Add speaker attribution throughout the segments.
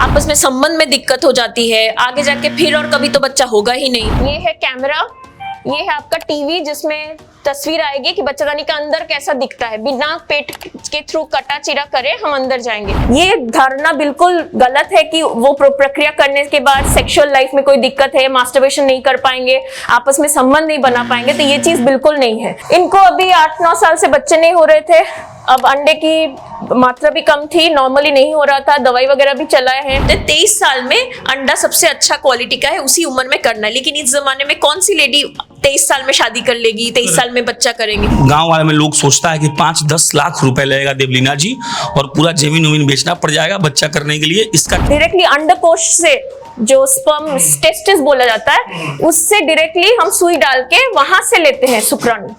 Speaker 1: आपस में संबंध में दिक्कत हो जाती है, आगे जाके फिर और कभी तो बच्चा होगा ही नहीं। ये है कैमरा, ये है आपका टीवी जिसमें तस्वीर आएगी कि बच्चादानी का अंदर कैसा दिखता है। बिना पेट के थ्रू कटा चिरा करे हम अंदर जाएंगे। ये धारणा बिल्कुल गलत है कि वो प्रक्रिया करने के बाद सेक्सुअल लाइफ में कोई दिक्कत है, मास्टरबेशन नहीं कर पाएंगे, आपस में संबंध नहीं बना पाएंगे, तो ये चीज बिल्कुल नहीं है। इनको अभी 8-9 साल से बच्चे नहीं हो रहे थे, अब अंडे की मात्रा भी कम थी, नॉर्मली नहीं हो रहा था, दवाई वगैरह भी चलाए हैं। तो 23 साल में अंडा सबसे अच्छा क्वालिटी का है, उसी उम्र में करना है। लेकिन इस जमाने में कौन सी लेडी 23 साल में शादी कर लेगी, 23 साल में बच्चा करेंगे।
Speaker 2: गांव वाले में लोग सोचता है कि 5-10 लाख रुपए लगेगा देवलीना जी और पूरा जमीन उमीन बेचना पड़ जाएगा बच्चा करने के लिए। इसका
Speaker 1: डायरेक्टली अंडकोश से जो स्पर्म टेस्टिस बोला जाता है, उससे डायरेक्टली हम सुई डाल के वहां से लेते हैं शुक्राणु।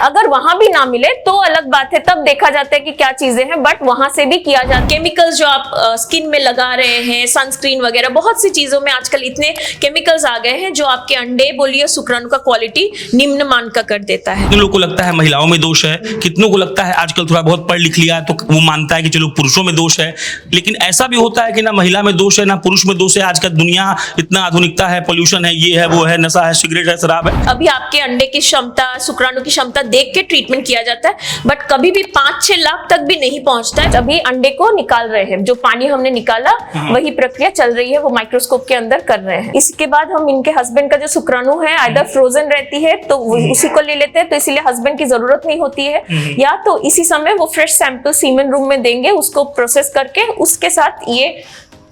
Speaker 1: अगर वहां भी ना मिले तो अलग बात है, तब देखा जाता है कि क्या चीजें हैं, बट वहां से भी किया जाता है। केमिकल्स जो आप स्किन में लगा रहे हैं, सनस्क्रीन वगैरह, बहुत सी चीजों में आजकल इतने केमिकल्स आ गए हैं जो आपके अंडे बोलिए शुक्राणु का क्वालिटी निम्न मान का कर देता है।
Speaker 2: कितने लोगों को लगता है महिलाओं में दोष है, कितनों को लगता है आजकल थोड़ा बहुत पढ़ लिख लिया तो वो मानता है कि चलो पुरुषों में दोष है। लेकिन ऐसा भी होता है कि ना महिला में दोष है ना पुरुष में दोष है। आज का दुनिया इतना आधुनिकता है, पोल्यूशन है, ये है वो है, नशा है, सिगरेट है, शराब है।
Speaker 1: अभी आपके अंडे की क्षमता, शुक्राणु की क्षमता देख के ट्रीटमेंट किया जाता है, बट कभी भी 5-6 लाख तक भी नहीं पहुंचता है। अभी अंडे को निकाल रहे हैं, जो पानी हमने निकाला वही प्रक्रिया चल रही है, वो माइक्रोस्कोप के अंदर कर रहे हैं। इसके बाद हम इनके हस्बैंड का जो शुक्राणु है आइदर फ्रोजन रहती है तो उसी को ले लेते हैं, तो इसीलिए हस्बैंड की जरूरत नहीं होती है, या तो इसी समय वो फ्रेश सैंपल सीमेन रूम में देंगे, उसको प्रोसेस करके उसके साथ ये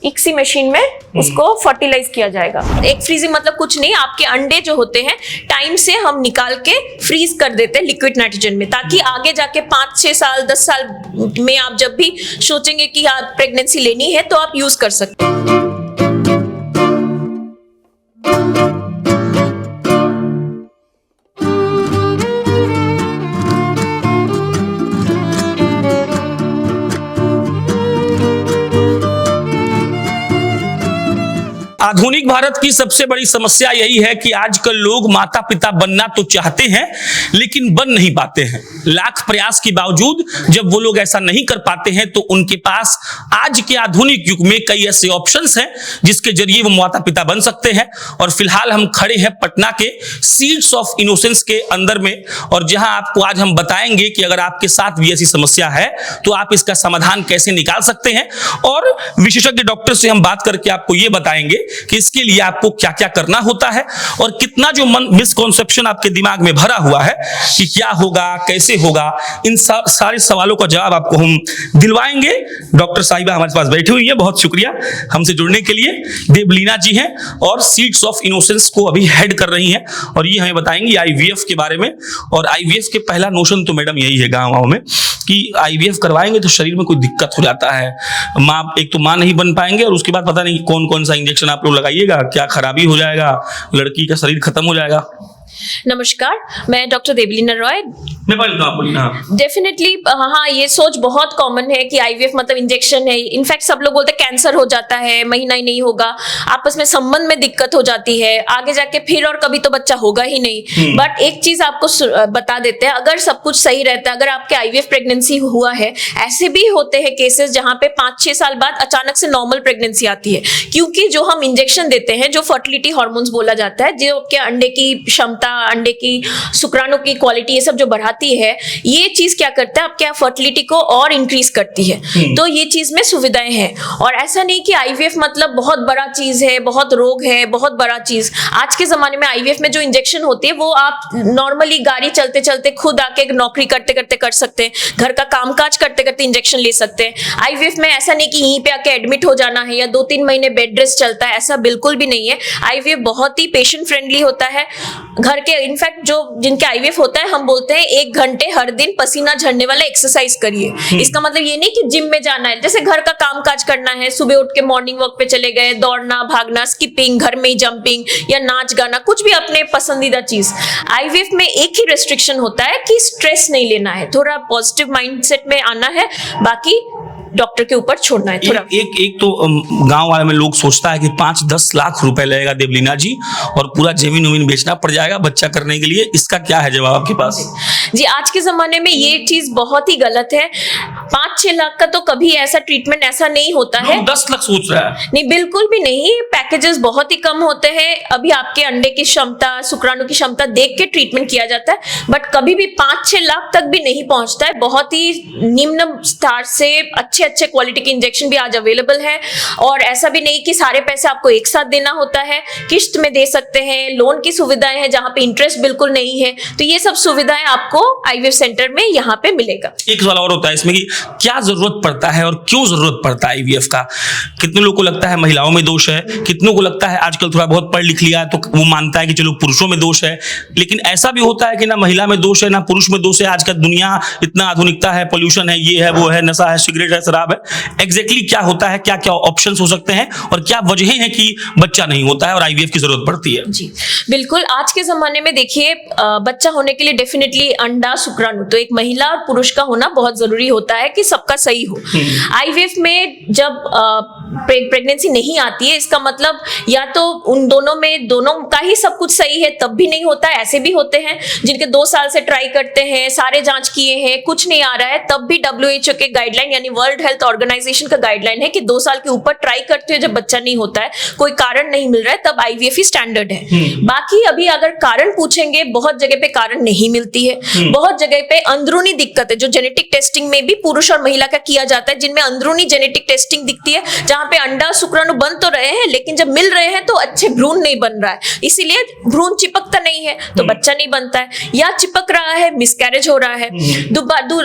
Speaker 1: इक्सी मशीन में उसको फर्टिलाइज किया जाएगा। एक फ्रीजिंग मतलब कुछ नहीं, आपके अंडे जो होते हैं टाइम से हम निकाल के फ्रीज कर देते हैं लिक्विड नाइट्रोजन में, ताकि आगे जाके 5-6 साल 10 साल में आप जब भी सोचेंगे कि आप प्रेगनेंसी लेनी है तो आप यूज कर सकते हैं।
Speaker 2: आधुनिक भारत की सबसे बड़ी समस्या यही है कि आजकल लोग माता पिता बनना तो चाहते हैं लेकिन बन नहीं पाते हैं। लाख प्रयास के बावजूद जब वो लोग ऐसा नहीं कर पाते हैं तो उनके पास आज के आधुनिक युग में कई ऐसे ऑप्शंस हैं जिसके जरिए वो माता पिता बन सकते हैं। और फिलहाल हम खड़े हैं पटना के सीड्स ऑफ इनोसेंस के अंदर में, और जहां आपको आज हम बताएंगे कि अगर आपके साथ भी ऐसी समस्या है तो आप इसका समाधान कैसे निकाल सकते हैं। और विशेषज्ञ डॉक्टर से हम बात करके आपको ये बताएंगे कि इसके लिए आपको क्या क्या करना होता है और कितना जो मिसकॉन्सेप्शन आपके दिमाग में भरा हुआ है कि क्या होगा, कैसे होगा, इन सारे सवालों का जवाब आपको हम दिलवाएंगे। डॉक्टर साहिबा हमारे पास बैठी हुई है, बहुत शुक्रिया हमसे जुड़ने के लिए। देवलीना जी हैं और सीड्स ऑफ इनोसेंस को अभी हेड कर रही हैं और ये हमें बताएंगी आईवीएफ के बारे में। और आईवीएफ के पहला नोशन तो मैडम यही है गाँव में कि आईवीएफ करवाएंगे तो शरीर में कोई दिक्कत हो जाता है, एक तो मां नहीं बन पाएंगे और उसके बाद पता नहीं कौन कौन सा इंजेक्शन आप लोग लगाइएगा, क्या खराबी हो जाएगा, लड़की का शरीर खत्म हो जाएगा।
Speaker 1: नमस्कार, मैं डॉक्टर देवलीना रॉय। डेफिनेटली हाँ, ये सोच बहुत कॉमन है कि आईवीएफ मतलब इंजेक्शन है। इनफैक्ट सब लोग बोलते हैं कैंसर हो जाता है, महीना ही नहीं होगा, आपस में संबंध में दिक्कत हो जाती है, आगे जाके फिर और कभी तो बच्चा होगा ही नहीं। बट एक चीज आपको बता देते हैं, अगर सब कुछ सही रहता है, अगर आपके आईवीएफ प्रेगनेंसी हुआ है, ऐसे भी होते हैं केसेस जहां पे 5-6 साल बाद अचानक से नॉर्मल प्रेगनेंसी आती है, क्योंकि जो हम इंजेक्शन देते हैं, जो फर्टिलिटी हार्मोन्स बोला जाता है, जो आपके अंडे की क्षमता, अंडे की शुक्राणु की क्वालिटी, ये सब जो बढ़ाती है, ये चीज क्या करता है आपके फर्टिलिटी को और इंक्रीज करती है। तो ये चीज में सुविधाएं हैं। और ऐसा नहीं कि आईवीएफ मतलब बहुत बड़ा चीज है, बहुत रोग है, बहुत बड़ा चीज। आज के जमाने में आईवीएफ में जो इंजेक्शन होती है वो आप नॉर्मली गाड़ी चलते चलते, खुद आके नौकरी करते करते कर सकते हैं, घर का कामकाज करते करते इंजेक्शन ले सकते हैं। आईवीएफ में ऐसा नहीं कि यहीं पे आके एडमिट हो जाना है या 2-3 महीने बेड रेस्ट चलता है, ऐसा बिल्कुल भी नहीं है। आईवीएफ बहुत ही पेशेंट फ्रेंडली होता है। घर के इनफैक्ट जो जिनके आईवीएफ होता है, हम बोलते हैं 1 घंटे हर दिन पसीना झड़ने वाला एक्सरसाइज करिए। इसका मतलब ये नहीं कि जिम में जाना है, जैसे घर का काम काज करना है, सुबह उठ के मॉर्निंग वॉक पे चले गए, दौड़ना, भागना, स्किपिंग, घर में ही जंपिंग या नाच गाना, कुछ भी अपने पसंदीदा चीज। आईवीएफ में एक ही रेस्ट्रिक्शन होता है कि स्ट्रेस नहीं लेना है, थोड़ा पॉजिटिव माइंडसेट में आना है, बाकी डॉक्टर के ऊपर छोड़ना है थोड़ा।
Speaker 2: एक तो गांव वाले में लोग सोचता है कि 5-10 लाख रुपए लगेगा देवलीना जी और पूरा जमीन उमीन बेचना पड़ जाएगा बच्चा करने के लिए, इसका क्या है जवाब आपके पास?
Speaker 1: जी, आज के जमाने में ये चीज बहुत ही गलत है। 5-6 लाख का तो कभी ऐसा ट्रीटमेंट ऐसा नहीं होता है।
Speaker 2: 10 लाख सोच रहा है।
Speaker 1: नहीं, बिल्कुल भी नहीं। पैकेजेस बहुत ही कम होते हैं। अभी आपके अंडे की क्षमता, शुक्राणु की क्षमता देख के ट्रीटमेंट किया जाता है, बट कभी भी 5-6 लाख तक भी नहीं पहुंचता है। बहुत ही निम्न स्तर से अच्छे अच्छे क्वालिटी के इंजेक्शन भी आज अवेलेबल है, और ऐसा भी नहीं कि सारे पैसे आपको एक साथ देना होता है, किश्त में दे सकते हैं, लोन की सुविधाएं हैं जहां पे इंटरेस्ट बिल्कुल नहीं है। तो ये सब सुविधाएं आपको आईवीएफ सेंटर में यहाँ पे मिलेगा।
Speaker 2: एक सवाल और होता है इसमें कि क्या जरूरत पड़ता है और क्यों जरूरत पड़ता है आईवीएफ का? कितने लोगों को लगता है महिलाओं में दोष है, कितनों को लगता है आजकल थोड़ा बहुत पढ़ लिख लिया तो वो मानता है कि चलो पुरुषों में दोष है, लेकिन ऐसा भी होता है कि ना महिला में दोष है ना पुरुष में दोष है। आज का दुनिया इतना आधुनिकता है, पोल्यूशन है, ये है वो है, नशा है, सिगरेट है, शराब है। एग्जैक्टली क्या होता है, क्या क्या ऑप्शंस हो सकते हैं और क्या वजहें हैं कि बच्चा नहीं होता है और आईवीएफ की जरूरत पड़ती है?
Speaker 1: जी बिल्कुल। आज के जमाने में देखिए, बच्चा होने के लिए डेफिनेटली अंडा, शुक्राणु तो एक महिला और पुरुष का होना बहुत जरूरी होता है कि सबका सही हो। आईवीएफ में जब प्रेगनेंसी नहीं आती है, इसका मतलब या तो उन दोनों का ही सब कुछ सही है तब भी नहीं होता है। ऐसे भी होते हैं जिनके 2 साल से ट्राई करते हैं, सारे जांच किए हैं, कुछ नहीं आ रहा है, तब भी WHO के गाइडलाइन यानी वर्ल्ड हेल्थ ऑर्गेनाइजेशन का गाइडलाइन है कि 2 साल के ऊपर ट्राई करते हो, जब बच्चा नहीं होता है, कोई कारण नहीं मिल रहा है, तब आईवीएफ ही स्टैंडर्ड है। बाकी अभी अगर कारण पूछेंगे, बहुत जगह पे कारण नहीं मिलती है। बहुत जगह पे अंदरूनी दिक्कत है, जो जेनेटिक टेस्टिंग में भी पुरुष और महिला का किया जाता है, जिनमें अंदरूनी जेनेटिक टेस्टिंग दिखती है, जहां पे अंडा शुक्राणु बन तो रहे हैं लेकिन जब मिल रहे हैं तो अच्छे भ्रूण नहीं बन रहा है, इसीलिए भ्रूण चिपकता नहीं है तो बच्चा नहीं बनता है, या चिपक रहा है, मिसकैरेज हो रहा है।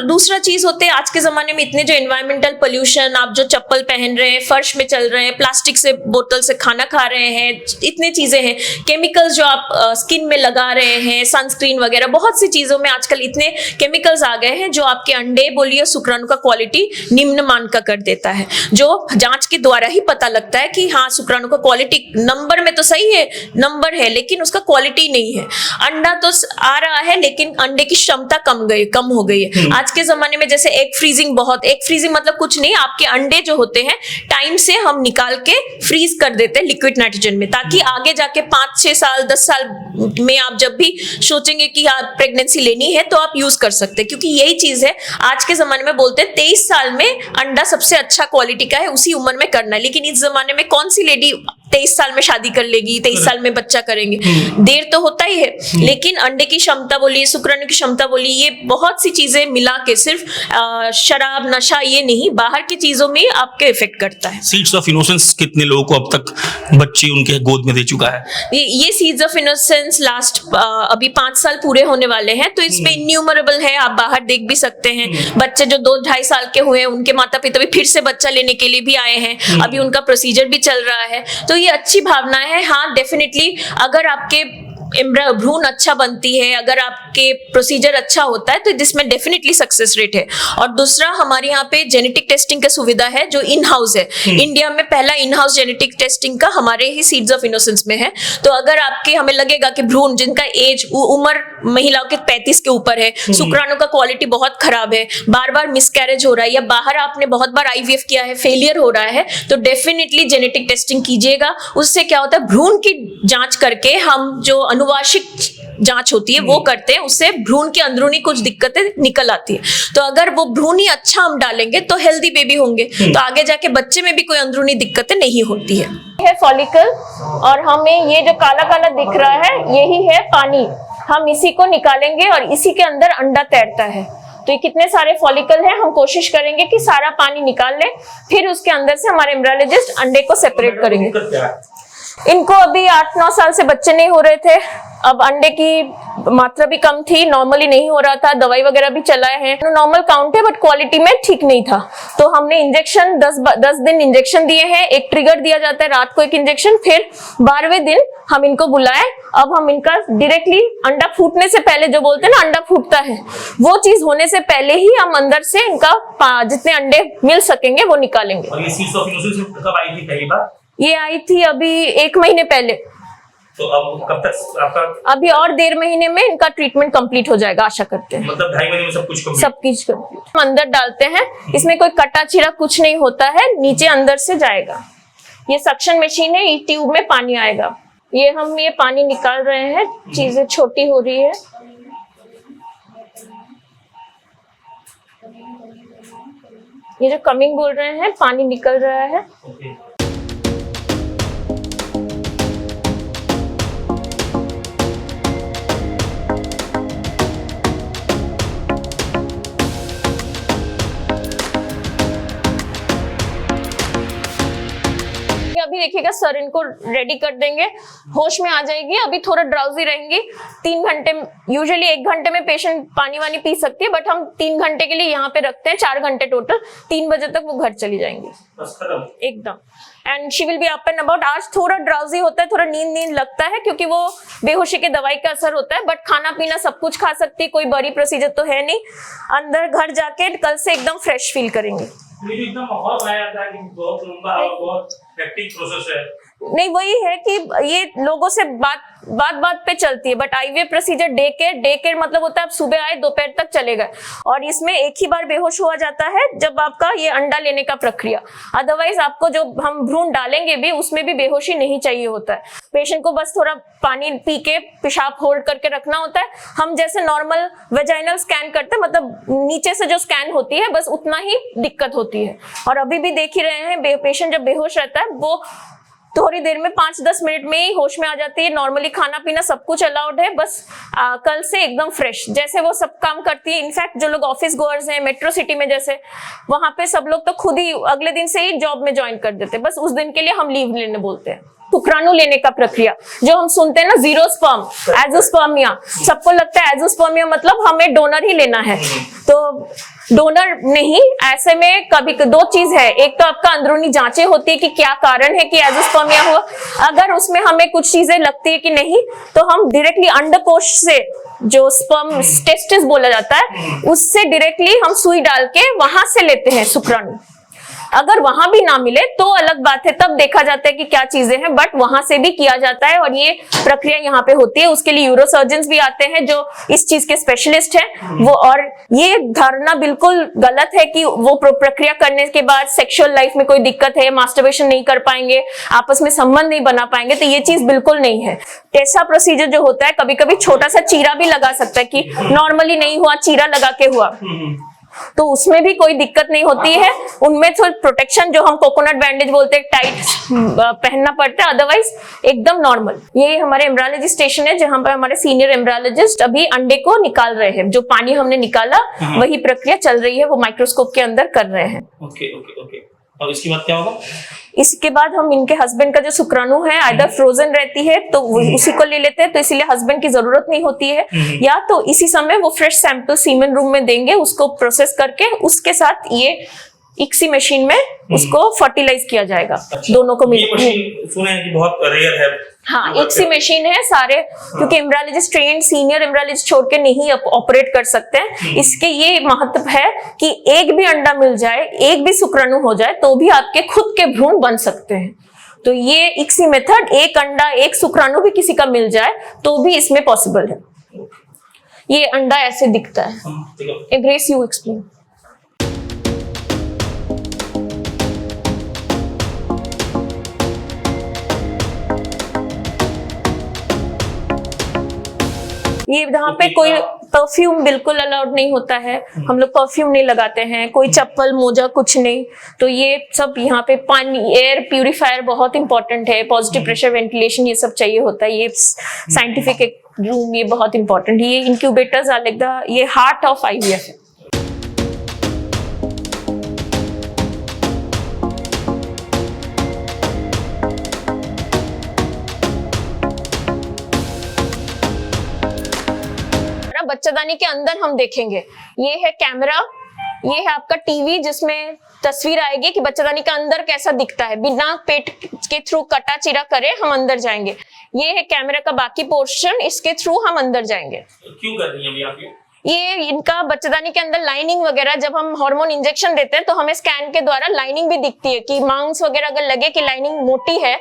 Speaker 1: दूसरा चीज होते हैं आज के जमाने में इतने जो एनवायरमेंटल पोल्यूशन, आप जो चप्पल पहन रहे हैं, फर्श में चल रहे हैं, प्लास्टिक से बोतल से खाना खा रहे हैं, इतने चीजें हैं, केमिकल्स जो आप स्किन में लगा रहे हैं, सनस्क्रीन वगैरह, बहुत सी चीजों में आजकल इतने केमिकल्स आ गए हैं जो आपके अंडे बोलिए शुक्राणु का क्वालिटी निम्न मान का कर देता है, जो जांच के द्वारा ही पता लगता है कि हाँ शुक्राणु का क्वालिटी नंबर में तो सही है, नंबर है, लेकिन उसका क्वालिटी नहीं है। अंडा तो आ रहा है लेकिन अंडे की क्षमता कम हो गई है। आज के जमाने में जैसे एग फ्रीजिंग मतलब कुछ नहीं, आपके अंडे जो होते हैं टाइम से हम निकाल के फ्रीज कर देते हैं लिक्विड नाइट्रोजन में, ताकि आगे जाके 5-6 साल 10 साल में आप जब भी सोचेंगे कि आप प्रेगनेंसी लेनी है तो आप यूज कर सकते हैं, क्योंकि यही चीज है आज के जमाने में बोलते हैं 23 साल में अंडा सबसे अच्छा क्वालिटी का है, उसी उम्र में करना है। लेकिन इस जमाने में कौन सी लेडी 23 साल में शादी कर लेगी, 23 साल में बच्चा करेंगे? देर तो होता ही है, लेकिन अंडे की क्षमता बोलिए, शुक्राणु की क्षमता बोलिए, ये बहुत सी चीजें मिला के, सिर्फ शराब नशा ये नहीं, बाहर की चीजों में आपके इफेक्ट करता है।
Speaker 2: सीड्स ऑफ इनोसेंस कितने लोगों को अब तक बच्चे उनके गोद में दे चुका है?
Speaker 1: ये सीड्स ऑफ इनोसेंस लास्ट अभी 5 साल पूरे होने वाले हैं, तो इसमें इन्यूमरेबल है, आप बाहर देख भी सकते हैं। बच्चे जो 2-2.5 साल के हुए हैं, उनके माता पिता भी फिर से बच्चा लेने के लिए भी आए हैं, अभी उनका प्रोसीजर भी चल रहा है, तो ये अच्छी भावना है। हाँ डेफिनेटली, अगर आपके भ्रूण अच्छा बनती है, अगर आपके प्रोसीजर अच्छा होता है तो जिसमें डेफिनेटली सक्सेस रेट है। और दूसरा, हमारे यहाँ पे जेनेटिक टेस्टिंग का सुविधा है जो इन हाउस है। इंडिया में पहला इन हाउस जेनेटिक टेस्टिंग का हमारे ही सीड्स ऑफ इनोसेंस में है। तो अगर आपके हमें लगेगा कि भ्रूण जिनका एज उम्र महिलाओं के 35 के ऊपर है, शुक्राणु का क्वालिटी बहुत खराब है, बार बार मिसकैरेज हो रहा है, या बाहर आपने बहुत बार आईवीएफ किया है, फेलियर हो रहा है, तो डेफिनेटली जेनेटिक टेस्टिंग कीजिएगा। उससे क्या होता है, भ्रूण की जांच करके हम जो अनुवांशिक जांच होती है वो करते हैं, उससे भ्रूण की अंदरूनी कुछ दिक्कतें निकल आती है। तो अगर वो भ्रूण ही अच्छा हम डालेंगे तो हेल्दी बेबी होंगे, तो आगे जाके बच्चे में भी कोई अंदरूनी दिक्कतें नहीं होती है फॉलिकल, और हमें ये जो काला काला दिख रहा है यही है पानी, हम इसी को निकालेंगे और इसी के अंदर अंडा तैरता है। तो ये कितने सारे फॉलिकल हैं, हम कोशिश करेंगे कि सारा पानी निकाल लें, फिर उसके अंदर से हमारे एम्ब्रियोलॉजिस्ट अंडे को सेपरेट करेंगे। इनको अभी 8-9 साल से बच्चे नहीं हो रहे थे, अब अंडे की मात्रा भी कम थी, नॉर्मली नहीं हो रहा था, दवाई वगैरह भी चलाए हैं, नॉर्मल काउंट है बट क्वालिटी में ठीक नहीं था। तो हमने इंजेक्शन 10 दिन इंजेक्शन दिए हैं, एक ट्रिगर दिया जाता है रात को एक इंजेक्शन, फिर 12वें दिन हम इनको बुलाए। अब हम इनका डायरेक्टली अंडा फूटने से पहले, जो बोलते हैं ना अंडा फूटता है, वो चीज होने से पहले ही हम अंदर से इनका जितने अंडे मिल सकेंगे वो निकालेंगे।
Speaker 2: और ये सीड्स ऑफ इनोसेंस कब आई थी पहली बार?
Speaker 1: ये आई थी अभी 1 महीने पहले।
Speaker 2: तो अब कब तक आपका,
Speaker 1: अभी और 1.5 महीने में इनका ट्रीटमेंट कंप्लीट हो जाएगा, आशा करते हैं।
Speaker 2: मतलब 2.5 महीने में सब कुछ complete?
Speaker 1: सब कुछ कंप्लीट। हम अंदर डालते हैं, इसमें कोई कटा चिरा कुछ नहीं होता है, नीचे अंदर से जाएगा। ये सक्शन मशीन है, इस ट्यूब में पानी आएगा। ये पानी निकाल रहे हैं, चीजें छोटी हो रही है। ये जो कमिंग बोल रहे हैं, पानी निकल रहा है।
Speaker 2: Okay.
Speaker 1: अभी देखिएगा सर इनको रेडी कर देंगे, होश में आ जाएगी। अभी थोड़ा ड्राउजी रहेंगी। 3 घंटे, यूजुअली 1 घंटे में पेशेंट पानी वानी पी सकती है, बट हम 3 घंटे के लिए यहाँ पे रखते हैं, 4 घंटे टोटल। 3 बजे तक वो घर चली जाएंगी एकदम। And she will be up and about. आज थोड़ा ड्राउजी होता है, थोड़ा नींद लगता है, क्योंकि वो बेहोशी के दवाई का असर होता है, बट खाना पीना सब कुछ खा सकती है, कोई बड़ी प्रोसीजर तो है नहीं। अंदर घर जाके कल से एकदम फ्रेश फील करेंगे।
Speaker 2: ये जो इतना माहौल बनाया जाता है कि बहुत लंबा और बहुत हेक्टिक प्रोसेस है।
Speaker 1: नहीं, वही है कि ये लोगों से बात पे चलती है, but IVF procedure day care मतलब होता है आप सुबह आए दोपहर तक चले गए, और इसमें एक ही बार बेहोश हुआ जाता है जब आपका ये अंडा लेने का प्रक्रिया। अदरवाइज आपको जो हम भ्रूण डालेंगे भी, उसमें भी बेहोशी नहीं चाहिए होता है। पेशेंट को बस थोड़ा पानी पी के पेशाब होल्ड करके रखना होता है। हम जैसे नॉर्मल वेजाइनल स्कैन करते हैं, मतलब नीचे से जो स्कैन होती है, बस उतना ही दिक्कत होती है। और अभी भी देख ही रहे हैं, पेशेंट जब बेहोश रहता है वो थोड़ी देर में 5-10 मिनट में ही होश में आ जाती है। नॉर्मली खाना पीना सब कुछ अलाउड है, बस कल से एकदम फ्रेश जैसे वो सब काम करती है। इनफैक्ट जो लोग ऑफिस गोअर्स हैं मेट्रो सिटी में, जैसे वहां पे सब लोग तो खुद ही अगले दिन से ही जॉब में ज्वाइन कर देते हैं, बस उस दिन के लिए हम लीव लेने बोलते हैं। शुक्राणु लेने का प्रक्रिया जो हम सुनते हैं ना, जीरो स्पर्म, एजोस्पर्मिया, सबको लगता है एजोस्पर्मिया मतलब हमें डोनर ही लेना है, तो डोनर नहीं। ऐसे में कभी 2 चीज है, एक तो आपका अंदरूनी जांचें होती है कि क्या कारण है कि एजोस्पर्मिया हुआ। अगर उसमें हमें कुछ चीजें लगती है कि नहीं, तो हम डायरेक्टली अंडकोश से जो स्पर्म टेस्टिस बोला जाता है, उससे डायरेक्टली हम सुई डाल के वहां से लेते हैं शुक्राणु। अगर वहां भी ना मिले तो अलग बात है, तब देखा जाता है कि क्या चीजें हैं, बट वहां से भी किया जाता है और ये प्रक्रिया यहाँ पे होती है। उसके लिए यूरोसर्जन्स भी आते हैं जो इस चीज के स्पेशलिस्ट हैं वो। और ये धारणा बिल्कुल गलत है कि वो प्रक्रिया करने के बाद सेक्सुअल लाइफ में कोई दिक्कत है, मास्टरबेशन नहीं कर पाएंगे, आपस में संबंध नहीं बना पाएंगे, तो ये चीज बिल्कुल नहीं है। टेसा प्रोसीजर जो होता है, कभी कभी छोटा सा चीरा भी लगा सकता है कि नॉर्मली नहीं हुआ, चीरा लगा के हुआ, तो उसमें भी कोई दिक्कत नहीं होती है। उनमें तो प्रोटेक्शन जो हम कोकोनट बैंडेज बोलते हैं, टाइट पहनना पड़ता है, अदरवाइज एकदम नॉर्मल। ये हमारे एम्ब्रियोलॉजी स्टेशन है जहां पर हमारे सीनियर एम्ब्रियोलॉजिस्ट अभी अंडे को निकाल रहे हैं। जो पानी हमने निकाला वही प्रक्रिया चल रही है, वो माइक्रोस्कोप के अंदर कर रहे हैं।
Speaker 2: Okay okay okay. और इसके बाद क्या होगा?
Speaker 1: इसके बाद हम इनके हस्बैंड का जो शुक्राणु है आइदर फ्रोजन रहती है तो उसी को ले लेते हैं, तो इसीलिए हस्बैंड की जरूरत नहीं होती है, या तो इसी समय वो फ्रेश सैंपल सीमेन रूम में देंगे, उसको प्रोसेस करके उसके साथ ये इक्सी मशीन में उसको फर्टिलाइज किया जाएगा। अच्छा, दोनों को
Speaker 2: मिलकर। सुने हैं कि बहुत रेयर है।
Speaker 1: हाँ, इक्सी मशीन है सारे, क्योंकि एम्ब्रियोलॉजिस्ट ट्रेंड सीनियर एम्ब्रियोलॉजिस्ट छोड़ के नहीं ऑपरेट कर सकते हैं। इसके ये महत्व है कि एक भी अंडा मिल जाए, एक भी शुक्राणु हो जाए, तो भी आपके खुद के भ्रूण बन सकते हैं। तो ये इक्सी मेथड, एक अंडा एक शुक्राणु भी किसी का मिल जाए तो भी इसमें पॉसिबल है। ये अंडा ऐसे दिखता है। Grace you explain. ये यहाँ पे कोई परफ्यूम बिल्कुल अलाउड नहीं होता है, हम लोग परफ्यूम नहीं लगाते हैं, कोई चप्पल मोजा कुछ नहीं। तो ये सब यहाँ पे पानी, एयर प्यूरिफायर बहुत इंपॉर्टेंट है, पॉजिटिव प्रेशर वेंटिलेशन ये सब चाहिए होता है। ये साइंटिफिक एक रूम ये बहुत इंपॉर्टेंट है। ये इंक्यूबेटर्स आर लाइक द, ये हार्ट ऑफ आईवीएफ है। बच्चादानी के अंदर हम देखेंगे, ये है कैमरा, ये है आपका टीवी जिसमें तस्वीर आएगी कि बच्चादानी का अंदर कैसा दिखता है। बिना पेट के थ्रू कटा चिरा करे हम अंदर जाएंगे। ये है कैमरा का बाकी पोर्शन, इसके थ्रू हम अंदर जाएंगे।
Speaker 2: क्यों कर रही हैं अभी आप ये?
Speaker 1: ये इनका बच्चेदानी के अंदर लाइनिंग वगैरह जब हम हार्मोन इंजेक्शन देते हैं तो हमें स्कैन के द्वारा लाइनिंग भी दिखती है कि मांस वगैरह अगर लगे कि लाइनिंग मोटी है,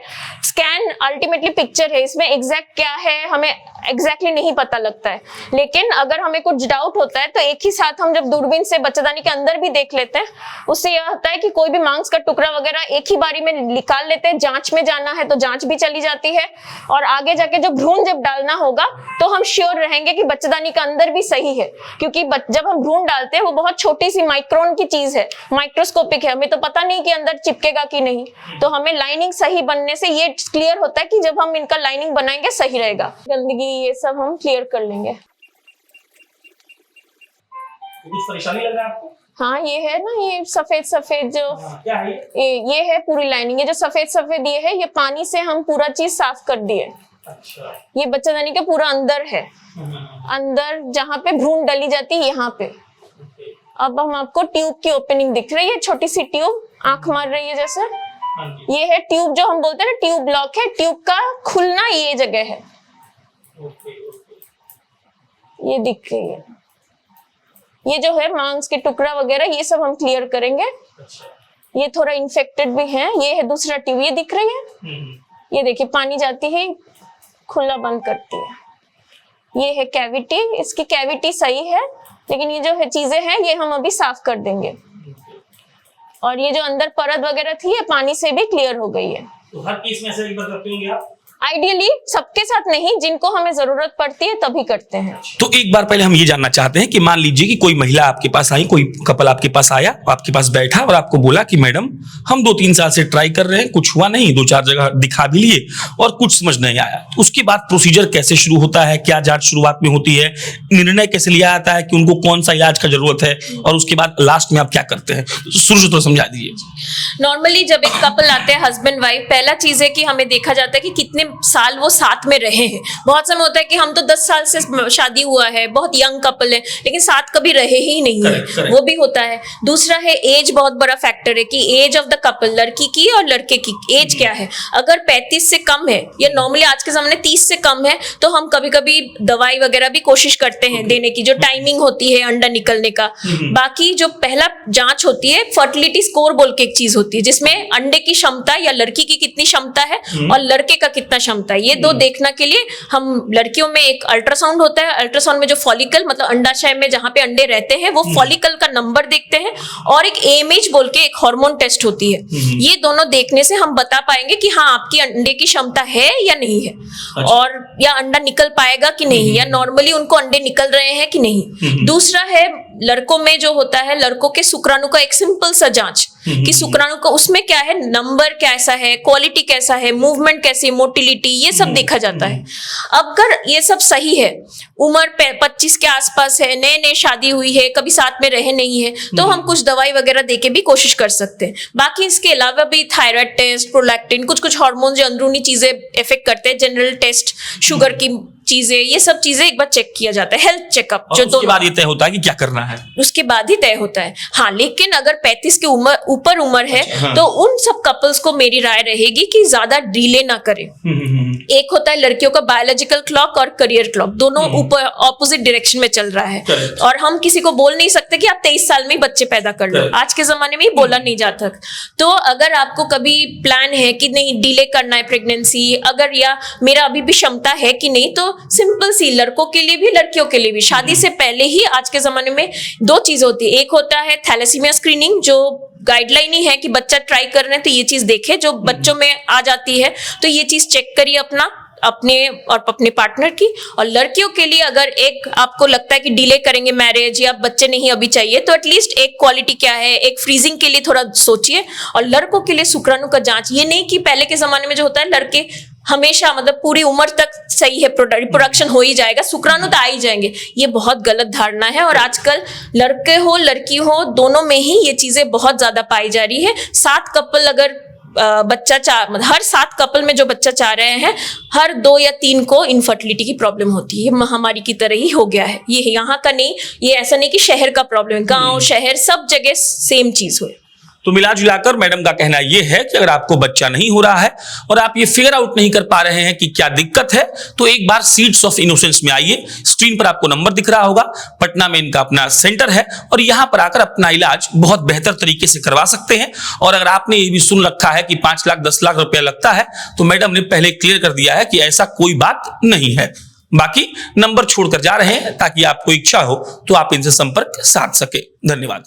Speaker 1: स्कैन अल्टीमेटली पिक्चर है, इसमें एग्जैक्ट क्या है हमें एग्जैक्टली नहीं पता लगता है। लेकिन अगर हमें कुछ डाउट होता है तो एक ही साथ हम जब दूरबीन से बच्चेदानी के अंदर भी देख लेते हैं, उससे यह होता है कि कोई भी मांस का टुकड़ा वगैरह एक ही बारी में निकाल लेते हैं। जांच में जाना है तो जांच भी चली जाती है, और आगे जाके जो भ्रूण जब डालना होगा तो हम श्योर रहेंगे कि बच्चेदानी का अंदर भी सही है, क्योंकि जब हम भ्रूण डालते हैं वो बहुत छोटी सी माइक्रोन की चीज है, माइक्रोस्कोपिक है, हमें तो पता नहीं कि अंदर चिपकेगा कि नहीं। तो हमें लाइनिंग सही बनने से ये क्लियर होता है कि जब हम इनका लाइनिंग बनाएंगे सही रहेगा। गंदगी ये सब हम क्लियर कर लेंगे।
Speaker 2: कुछ परेशानी लग रहा है आपको?
Speaker 1: हाँ, ये है ना, ये सफेद सफेद जो
Speaker 2: क्या है
Speaker 1: ये है पूरी लाइनिंग, ये जो सफेद सफेद ये है, ये पानी से हम पूरा चीज साफ कर दिए।
Speaker 2: अच्छा।
Speaker 1: ये बच्चेदानी के पूरा अंदर है, अंदर जहाँ पे भ्रूण डली जाती है यहाँ पे। अब हम आपको ट्यूब की ओपनिंग दिख रही है, छोटी सी ट्यूब आंख मार रही है जैसे, ये है ट्यूब जो हम बोलते हैं ना ट्यूब ब्लॉक है, ट्यूब का खुलना ये जगह है, ये दिख रही है। ये जो है मांस के टुकड़ा वगैरह ये सब हम क्लियर करेंगे। ये थोड़ा इन्फेक्टेड भी है। ये है दूसरा ट्यूब, ये दिख रही है, ये देखिए पानी जाती है खुला बंद करती है। ये है कैविटी, इसकी कैविटी सही है, लेकिन ये जो है चीजें हैं ये हम अभी साफ कर देंगे। और ये जो अंदर परत वगैरह थी ये पानी से भी क्लियर हो गई है।
Speaker 2: तो हर केस में ऐसे एक बार करते होंगे आप?
Speaker 1: आइडियली सबके साथ नहीं, जिनको हमें जरूरत पड़ती है तभी करते हैं।
Speaker 2: तो एक बार पहले हम ये जानना चाहते हैं कि मान लीजिए कि कोई महिला आपके पास आई, कोई कपल आपके पास आया, आपके पास बैठा और आपको बोला कि मैडम हम 2-3 साल से ट्राई कर रहे हैं, कुछ हुआ नहीं, 2-4 जगह दिखा भी लिए और कुछ समझ नहीं आया। उसके बाद प्रोसीजर कैसे शुरू होता है, क्या जांच शुरुआत में होती है, निर्णय कैसे लिया जाता है कि उनको कौन सा इलाज का जरूरत है, और उसके बाद लास्ट में आप क्या करते हैं, शुरू से तो समझा दीजिए।
Speaker 1: नॉर्मली जब एक कपल आते हैं हस्बैंड वाइफ, पहला चीज है कि हमें देखा जाता है कि कितने साल वो साथ में रहे हैं। बहुत समय होता है कि हम तो 10 साल से शादी हुआ है, बहुत यंग कपल है, लेकिन साथ कभी रहे ही नहीं है, वो भी होता है। दूसरा है एज, बहुत बड़ा फैक्टर है कि एज ऑफ द कपल, लड़की की और लड़के की एज क्या है। अगर 35 से कम है या नॉर्मली आज के जमाने 30 से कम है तो हम कभी कभी दवाई वगैरह भी कोशिश करते हैं देने की, जो टाइमिंग होती है अंडा निकलने का। बाकी जो पहला जांच होती है फर्टिलिटी स्कोर बोल के एक चीज होती है, जिसमें अंडे की क्षमता या लड़की की कितनी क्षमता है और लड़के का कितना क्षमता है, ये दो देखने के लिए हम लड़कियों में एक अल्ट्रासाउंड होता है। अल्ट्रासाउंड में जो फॉलिकल मतलब अंडाशय में जहां पे अंडे रहते हैं वो फॉलिकल का नंबर देखते हैं, और एक एएमएच बोल के एक हार्मोन टेस्ट होती है। ये दोनों देखने से हम बता पाएंगे कि हाँ आपकी अंडे की क्षमता है या नहीं है, और या अंडा निकल पाएगा कि नहीं, या नॉर्मली उनको अंडे निकल रहे हैं कि नहीं। दूसरा है लड़कों में जो होता है, लड़कों के शुक्राणु का एक सिंपल सा जांच कि शुक्राणु का उसमें क्या है, नंबर कैसा है, क्वालिटी कैसा है, मूवमेंट कैसी, मोटिलिटी, ये सब देखा जाता है। अगर ये सब सही है, उम्र 25 के आसपास है, नए नए शादी हुई है, कभी साथ में रहे नहीं है, तो हम कुछ दवाई वगैरह देके भी कोशिश कर सकते हैं। बाकी इसके अलावा भी थायराइड टेस्ट, प्रोलैक्टिन, कुछ कुछ हार्मोन जो अंदरूनी चीजें इफेक्ट करते हैं, जनरल टेस्ट, शुगर की चीजें, ये सब चीजें एक बार चेक किया जाता है, हेल्थ चेकअप। जो उसके बाद ये तय होता है कि क्या करना है, उसके बाद ही तय होता है। हाँ, लेकिन अगर 35 के ऊपर उम्र है तो उन सब कपल्स को मेरी राय रहेगी कि ज्यादा डिले ना करें। एक होता है लड़कियों का बायोलॉजिकल क्लॉक और करियर क्लॉक, दोनों ऊपर ऑपोजिट डायरेक्शन में चल रहा है, और हम किसी को बोल नहीं सकते कि आप 23 साल में ही बच्चे पैदा कर लो, आज के जमाने में ही बोला नहीं जाता। तो अगर आपको कभी प्लान है कि नहीं डिले करना है प्रेगनेंसी, अगर या मेरा अभी भी क्षमता है कि नहीं, तो सिंपल सी लड़कों के लिए भी लड़कियों के लिए भी शादी से पहले ही आज के जमाने में 2 चीज होती है। एक होता है थैलेसीमिया स्क्रीनिंग, जो गाइडलाइन ही है कि बच्चा ट्राई कर रहे हैं तो ये चीज देखे, जो बच्चों में आ जाती है तो ये चीज चेक करिए अपने और अपने पार्टनर की। और लड़कियों के लिए अगर एक आपको लगता है कि डिले करेंगे मैरिज या बच्चे नहीं अभी चाहिए, तो एटलीस्ट एक क्वालिटी क्या है, एक फ्रीजिंग के लिए थोड़ा सोचिए। और लड़कों के लिए शुक्राणु का जांच, ये नहीं कि पहले के जमाने में जो होता है लड़के हमेशा मतलब पूरी उम्र तक सही है, रिप्रोडक्शन हो ही जाएगा, शुक्राणु तो आ ही जाएंगे, ये बहुत गलत धारणा है। और आजकल लड़के हो लड़की हो दोनों में ही ये चीजें बहुत ज्यादा पाई जा रही है। 7 कपल अगर हर 7 कपल में जो बच्चा चाह रहे हैं, हर 2 या 3 को इनफर्टिलिटी की प्रॉब्लम होती है। महामारी की तरह ही हो गया है ये, यहाँ का नहीं, ये ऐसा नहीं कि शहर का प्रॉब्लम है, गांव शहर सब जगह सेम चीज हुई।
Speaker 2: तो मिला जुलाकर मैडम का कहना यह है कि अगर आपको बच्चा नहीं हो रहा है और आप ये फिगर आउट नहीं कर पा रहे हैं कि क्या दिक्कत है, तो एक बार सीड्स ऑफ इनोसेंस में आइए। स्क्रीन पर आपको नंबर दिख रहा होगा, पटना में इनका अपना सेंटर है और यहां पर आकर अपना इलाज बहुत बेहतर तरीके से करवा सकते हैं। और अगर आपने ये भी सुन रखा है कि 5 लाख 10 लाख रुपया लगता है, तो मैडम ने पहले क्लियर कर दिया है कि ऐसा कोई बात नहीं है। बाकी नंबर छोड़कर जा रहे हैं ताकि आपको इच्छा हो तो आप इनसे संपर्क साध सके। धन्यवाद।